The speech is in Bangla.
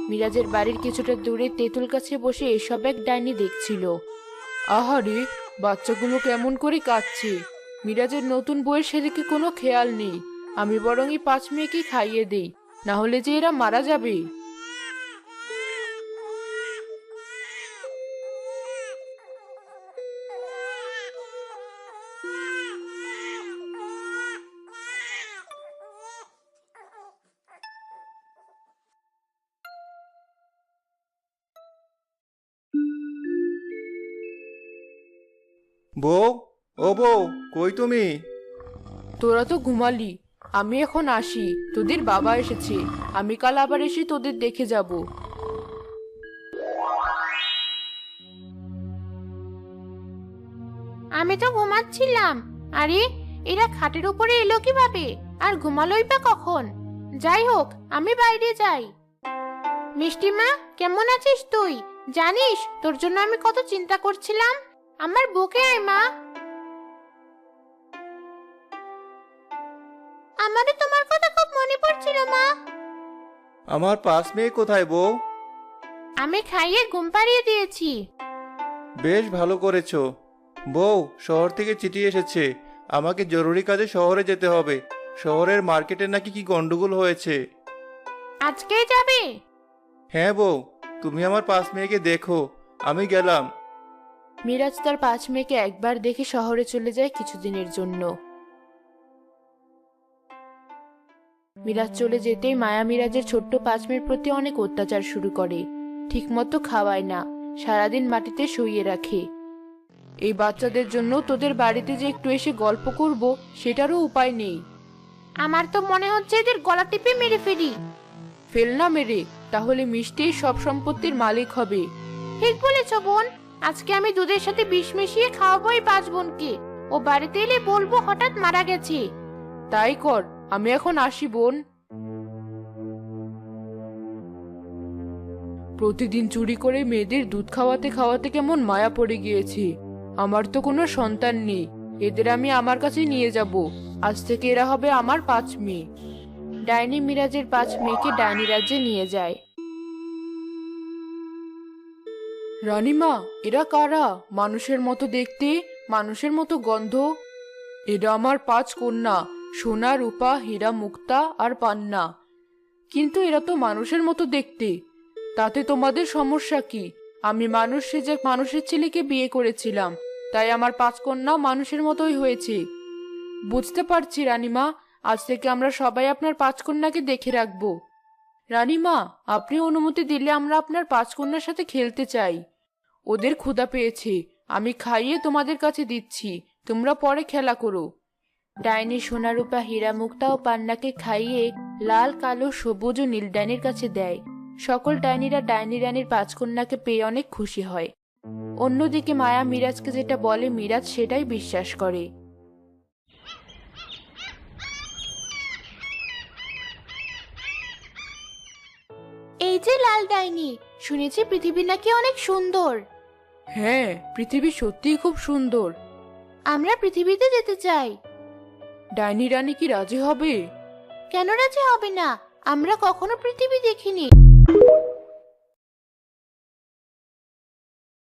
মিরাজের বাড়ির কিছুটা দূরে তেঁতুল গাছে বসে এসব এক ডাইনি দেখছিল। আহারে, বাচ্চাগুলো কেমন করে কাঁদছে। মিরাজের নতুন বউয়ের সেদিকে কোনো খেয়াল নেই। আমি বরং এই 5 মেয়েকে খাইয়ে দেই, না হলে যে এরা মারা যাবে। বউ, ও বউ, কই তুমি? তোরা তো ঘুমালি, আমি এখন আসি। তোদের বাবা এসেছে, আমি কাল আবার এসে তোদের দেখে যাব। আমি তো ঘুমাচ্ছিলাম। আরে, এরা খাটের উপরে এলো কিভাবে আর ঘুমালোই বা কখন? যাই হোক, আমি বাইরে যাই। মিষ্টিমা, কেমন আছিস তুই? জানিস তোর জন্য আমি কত চিন্তা করছিলাম। আমার বুকে আয় মা। আমারও তোমার কথা খুব মনে পড়ছিল মা। আমার 5 মেয়ে কোথায় বউ? আমি খাইয়ে ঘুম পাড়িয়ে দিয়েছি। বেশ ভালো করেছো। বউ, শহর থেকে চিঠি এসেছে। আমাকে জরুরি কাজে শহরে যেতে হবে। শহরের মার্কেটে নাকি কি গন্ডগোল হয়েছে। আজকেই যাবে? হ্যাঁ বউ, তুমি আমার 5 মেয়েকে দেখো। আমি গেলাম। মিরাজ তার 5 মেয়েকে একবার দেখে শহরে চলে যায় কিছুদিনের জন্য। মিরাজ চলে যেতেই মায়া মিরাজের ছোট্ট 5 মেয়ের প্রতি অনেক অত্যাচার শুরু করে। ঠিকমতো খাওয়ায় না, সারাদিন মাটিতে শুইয়ে রাখে। এই বাচ্চাদের জন্য তোদের বাড়িতে যে একটু এসে গল্প করব, সেটারও উপায় নেই। আমার তো মনে হচ্ছে এদের গলা টিপে মেরে ফেলি। ফেল না মেরে, তাহলে মিষ্টি সব সম্পত্তির মালিক হবে। ঠিক বলেছ বোন। আজকে আমি দুধের সাথে বিষ মিশিয়ে খাওয়াবো এই 5 বোনকে। ও বাড়িতে এলে বলবো হঠাৎ মারা গেছে। তাই কর, আমি এখন আসি বোন। প্রতিদিন চুরি করে মেয়েদের দুধ খাওয়াতে খাওয়াতে কেমন মায়া পড়ে গিয়েছে। আমার তো কোনো সন্তান নেই, এদের আমি আমার কাছে নিয়ে যাব। আজ থেকে এরা হবে আমার 5 মেয়ে। ডাইনি মিরাজের 5 মেয়েকে ডাইনি রাজ্যে নিয়ে যায়। রানীমা, এরা কারা? মানুষের মতো দেখতে, মানুষের মতো গন্ধ। এরা আমার 5 কন্যা, সোনা, রূপা, হীরা, মুক্তা আর পান্না। কিন্তু এরা তো মানুষের মতো দেখতে। তাতে তোমাদের সমস্যা কি? আমি মানুষ সেজে মানুষের ছেলেকে বিয়ে করেছিলাম, তাই আমার 5 কন্যা মানুষের মতোই হয়েছে। বুঝতে পারছি রানীমা, আজ থেকে আমরা সবাই আপনার 5 কন্যাকে দেখে রাখবো। রানীমা, আপনি অনুমতি দিলে আমরা আপনার 5 কন্যার সাথে খেলতে চাই। ওদের ক্ষুধা পেয়েছে, আমি খাইয়ে তোমাদের কাছে দিচ্ছি, তোমরা পরে খেলা করো। ডাইনি সোনারূপা, হীরা, মুক্তা ও পান্নাকে খাইয়ে লাল, কালো, সবুজ ও নীল ডাইনির কাছে দেয়। সকল ডাইনিরা ডাইনি রানীর 5 কন্যাকে পেয়ে অনেক খুশি হয়। অন্যদিকে মায়া মিরাজকে যেটা বলে মিরাজ সেটাই বিশ্বাস করে। এই যে লাল ডাইনি, শুনেছি পৃথিবী নাকি অনেক সুন্দর। হ্যাঁ, পৃথিবী সত্যিই খুব সুন্দর। আমরা পৃথিবীতে যেতে চাই। ডাইনি রানী কি রাজি হবে? কেন রাজি হবে না? আমরা কখনো পৃথিবী দেখিনি।